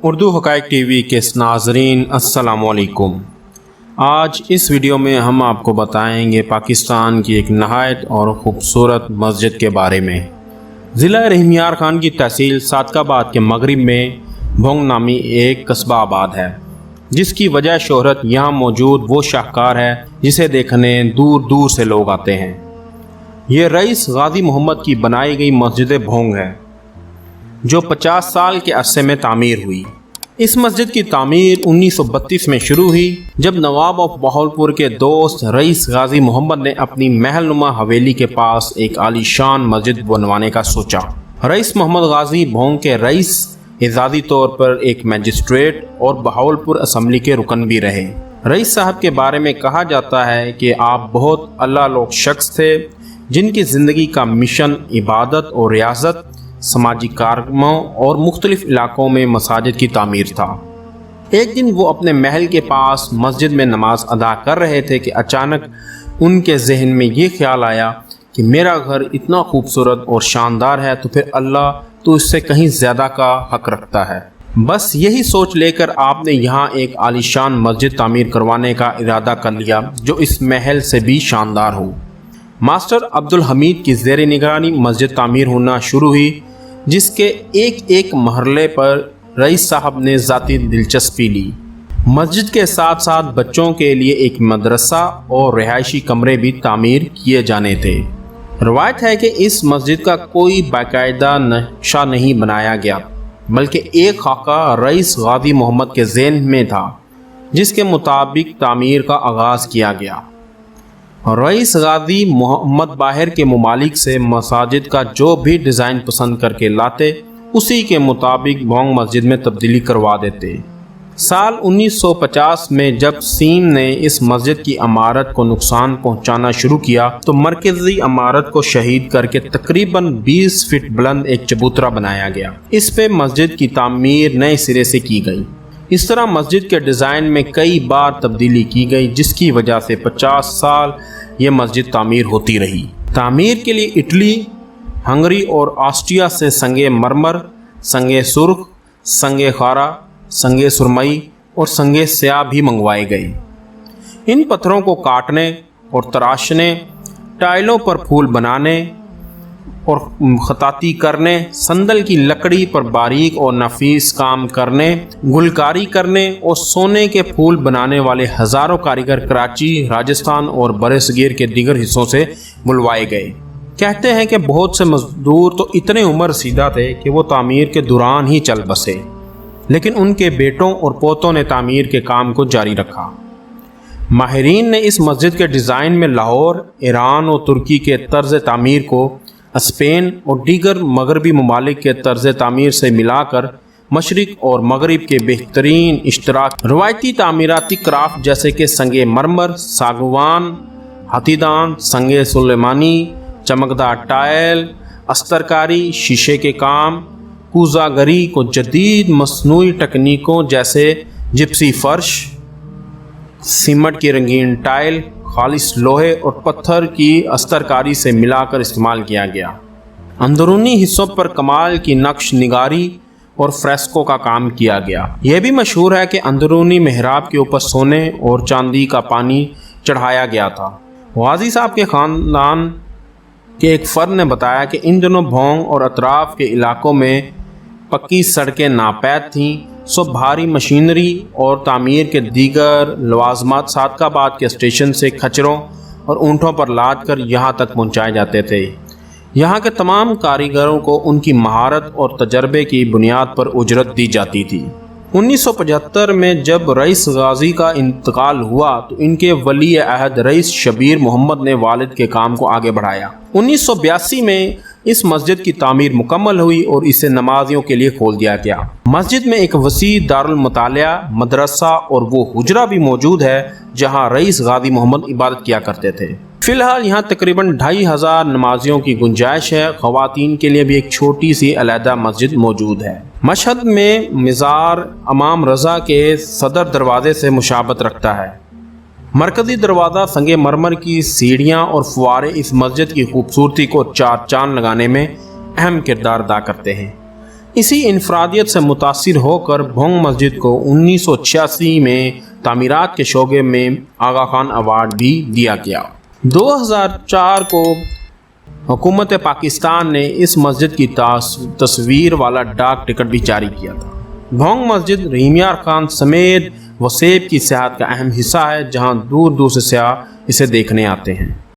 اردو حقائق T V کے ناظرین السلام علیکم۔ آج اس ویڈیو میں ہم آپ کو بتائیں گے پاکستان کی ایک نہایت اور خوبصورت مسجد کے بارے میں۔ ضلع رحیم یار خان کی تحصیل صادق آباد کے مغرب میں بھونگ نامی ایک قصبہ آباد ہے، جس کی وجہ شہرت یہاں موجود وہ شاہکار ہے جسے دیکھنے دور دور سے لوگ آتے ہیں۔ یہ رئیس غازی محمد کی بنائی گئی مسجد بھونگ ہے، جو 50 سال کے عرصے میں تعمیر ہوئی۔ اس مسجد کی تعمیر 1932 میں شروع ہوئی، جب نواب آف بہاولپور کے دوست رئیس غازی محمد نے اپنی محل نما حویلی کے پاس ایک عالی شان مسجد بنوانے کا سوچا۔ رئیس محمد غازی بھونگ کے رئیس اعزازی طور پر ایک مجسٹریٹ اور بہاولپور اسمبلی کے رکن بھی رہے۔ رئیس صاحب کے بارے میں کہا جاتا ہے کہ آپ بہت اللہ لوگ شخص تھے، جن کی زندگی کا مشن عبادت اور ریاضت، سماجی کارکرموں اور مختلف علاقوں میں مساجد کی تعمیر تھا۔ ایک دن وہ اپنے محل کے پاس مسجد میں نماز ادا کر رہے تھے کہ اچانک ان کے ذہن میں یہ خیال آیا کہ میرا گھر اتنا خوبصورت اور شاندار ہے تو پھر اللہ تو اس سے کہیں زیادہ کا حق رکھتا ہے۔ بس یہی سوچ لے کر آپ نے یہاں ایک عالی شان مسجد تعمیر کروانے کا ارادہ کر لیا، جو اس محل سے بھی شاندار ہو۔ ماسٹر عبدالحمید کی زیر نگرانی مسجد تعمیر ہونا شروع ہوئی، جس کے ایک ایک مرحلے پر رئیس صاحب نے ذاتی دلچسپی لی۔ مسجد کے ساتھ ساتھ بچوں کے لیے ایک مدرسہ اور رہائشی کمرے بھی تعمیر کیے جانے تھے۔ روایت ہے کہ اس مسجد کا کوئی باقاعدہ نقشہ نہیں بنایا گیا، بلکہ ایک خاکہ رئیس غازی محمد کے ذہن میں تھا، جس کے مطابق تعمیر کا آغاز کیا گیا۔ رئیس غازی محمد باہر کے ممالک سے مساجد کا جو بھی ڈیزائن پسند کر کے لاتے، اسی کے مطابق بھونگ مسجد میں تبدیلی کروا دیتے۔ سال 1950 میں جب سیم نے اس مسجد کی عمارت کو نقصان پہنچانا شروع کیا تو مرکزی عمارت کو شہید کر کے تقریباً 20 فٹ بلند ایک چبوترا بنایا گیا۔ اس پہ مسجد کی تعمیر نئے سرے سے کی گئی۔ اس طرح مسجد کے ڈیزائن میں کئی بار تبدیلی کی گئی، جس کی وجہ سے 50 سال یہ مسجد تعمیر ہوتی رہی۔ تعمیر کے لیے اٹلی، ہنگری اور آسٹریا سے سنگ مرمر، سنگ سرخ، سنگ خارا، سنگ سرمئی اور سنگ سیاہ بھی منگوائے گئے۔ ان پتھروں کو کاٹنے اور تراشنے، ٹائلوں پر پھول بنانے اور خطاطی کرنے، صندل کی لکڑی پر باریک اور نفیس کام کرنے، گلکاری کرنے اور سونے کے پھول بنانے والے ہزاروں کاریگر کراچی، راجستھان اور برصغیر کے دیگر حصوں سے بلوائے گئے۔ کہتے ہیں کہ بہت سے مزدور تو اتنے عمر رسیدہ تھے کہ وہ تعمیر کے دوران ہی چل بسے، لیکن ان کے بیٹوں اور پوتوں نے تعمیر کے کام کو جاری رکھا۔ ماہرین نے اس مسجد کے ڈیزائن میں لاہور، ایران اور ترکی کے طرز تعمیر کو اسپین اور دیگر مغربی ممالک کے طرز تعمیر سے ملا کر مشرق اور مغرب کے بہترین اشتراک، روایتی تعمیراتی کرافٹ جیسے کہ سنگ مرمر، ساگوان، ہاتھی دان، سنگ سلیمانی، چمکدار ٹائل، استرکاری، شیشے کے کام، کوزہ گری کو جدید مصنوعی تکنیکوں جیسے جپسی فرش، سیمنٹ کی رنگین ٹائل، خالص لوہے اور پتھر کی استرکاری سے ملا کر استعمال کیا گیا۔ اندرونی حصوں پر کمال کی نقش نگاری اور فریسکو کا کام کیا گیا۔ یہ بھی مشہور ہے کہ اندرونی محراب کے اوپر سونے اور چاندی کا پانی چڑھایا گیا تھا۔ غازی صاحب کے خاندان کے ایک فرد نے بتایا کہ ان دنوں بھونگ اور اطراف کے علاقوں میں پکی سڑکیں ناپید تھیں، سو بھاری مشینری اور تعمیر کے دیگر لوازمات صادق آباد کے اسٹیشن سے کھچروں اور اونٹوں پر لاد کر یہاں تک پہنچائے جاتے تھے۔ یہاں کے تمام کاریگروں کو ان کی مہارت اور تجربے کی بنیاد پر اجرت دی جاتی تھی۔ 1975 میں جب رئیس غازی کا انتقال ہوا تو ان کے ولی عہد رئیس شبیر محمد نے والد کے کام کو آگے بڑھایا۔ 1982 میں اس مسجد کی تعمیر مکمل ہوئی اور اسے نمازیوں کے لیے کھول دیا گیا۔ مسجد میں ایک وسیع دارالمطالعہ، مدرسہ اور وہ حجرہ بھی موجود ہے جہاں رئیس غازی محمد عبادت کیا کرتے تھے۔ فی الحال یہاں تقریباً 2500 نمازیوں کی گنجائش ہے۔ خواتین کے لیے بھی ایک چھوٹی سی علیحدہ مسجد موجود ہے۔ مشہد میں مزار امام رضا کے صدر دروازے سے مشابہت رکھتا ہے۔ مرکزی دروازہ، سنگ مرمر کی سیڑھیاں اور فوارے اس مسجد کی خوبصورتی کو چار چاند لگانے میں اہم کردار ادا کرتے ہیں۔ اسی انفرادیت سے متاثر ہو کر بھونگ مسجد کو 1986 میں تعمیرات کے شعبے میں آغا خان ایوارڈ بھی دیا گیا۔ 2004 کو حکومت پاکستان نے اس مسجد کی تصویر والا ڈاک ٹکٹ بھی جاری کیا تھا۔ بھونگ مسجد رحیم یار خان سمیت وسیب کی سیاحت کا اہم حصہ ہے، جہاں دور دور سے سیاح اسے دیکھنے آتے ہیں۔